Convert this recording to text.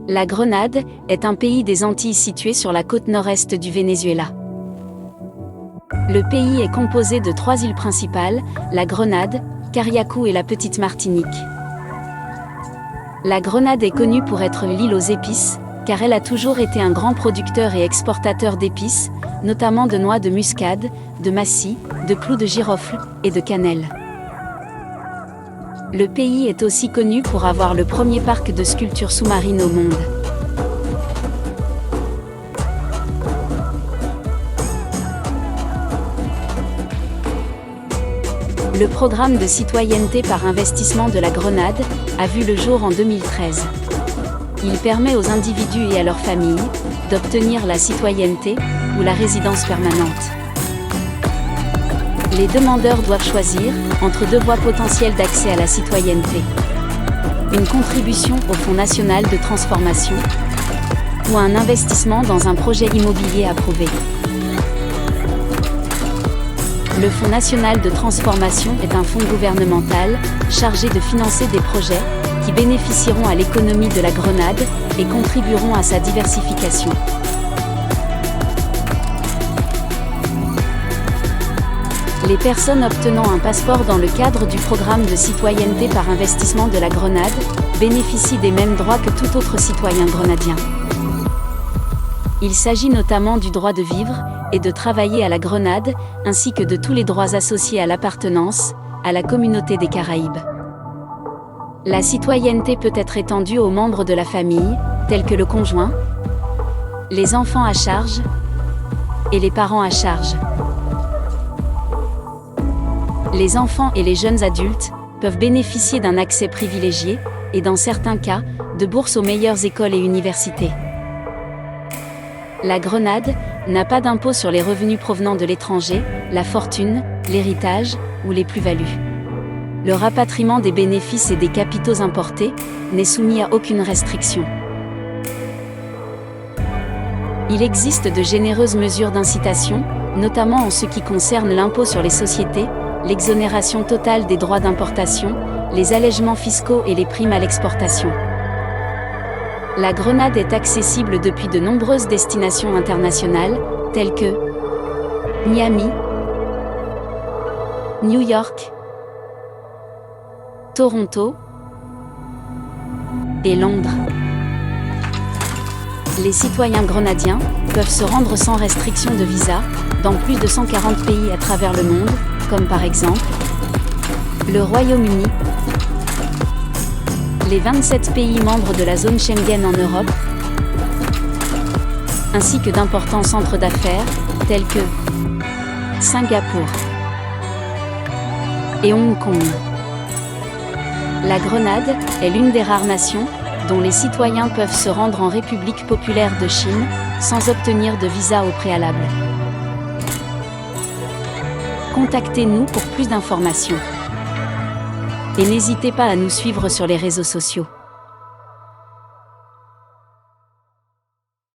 La Grenade est un pays des Antilles situé sur la côte nord-est du Venezuela. Le pays est composé de 3 îles principales, la Grenade, Cariacou et la Petite Martinique. La Grenade est connue pour être l'île aux épices, car elle a toujours été un grand producteur et exportateur d'épices, notamment de noix de muscade, de massis, de clous de girofle et de cannelle. Le pays est aussi connu pour avoir le premier parc de sculptures sous-marines au monde. Le programme de citoyenneté par investissement de la Grenade a vu le jour en 2013. Il permet aux individus et à leurs familles d'obtenir la citoyenneté ou la résidence permanente. Les demandeurs doivent choisir entre 2 voies potentielles d'accès à la citoyenneté. Une contribution au Fonds national de transformation ou un investissement dans un projet immobilier approuvé. Le Fonds national de transformation est un fonds gouvernemental chargé de financer des projets qui bénéficieront à l'économie de la Grenade et contribueront à sa diversification. Les personnes obtenant un passeport dans le cadre du programme de citoyenneté par investissement de la Grenade bénéficient des mêmes droits que tout autre citoyen grenadien. Il s'agit notamment du droit de vivre et de travailler à la Grenade, ainsi que de tous les droits associés à l'appartenance à la communauté des Caraïbes. La citoyenneté peut être étendue aux membres de la famille, tels que le conjoint, les enfants à charge et les parents à charge. Les enfants et les jeunes adultes peuvent bénéficier d'un accès privilégié, et dans certains cas, de bourses aux meilleures écoles et universités. La Grenade n'a pas d'impôt sur les revenus provenant de l'étranger, la fortune, l'héritage ou les plus-values. Le rapatriement des bénéfices et des capitaux importés n'est soumis à aucune restriction. Il existe de généreuses mesures d'incitation, notamment en ce qui concerne l'impôt sur les sociétés, l'exonération totale des droits d'importation, les allègements fiscaux et les primes à l'exportation. La Grenade est accessible depuis de nombreuses destinations internationales, telles que Miami, New York, Toronto et Londres. Les citoyens grenadiens peuvent se rendre sans restriction de visa dans plus de 140 pays à travers le monde, comme par exemple le Royaume-Uni, les 27 pays membres de la zone Schengen en Europe, ainsi que d'importants centres d'affaires tels que Singapour et Hong Kong. La Grenade est l'une des rares nations dont les citoyens peuvent se rendre en République populaire de Chine sans obtenir de visa au préalable. Contactez-nous pour plus d'informations. Et n'hésitez pas à nous suivre sur les réseaux sociaux.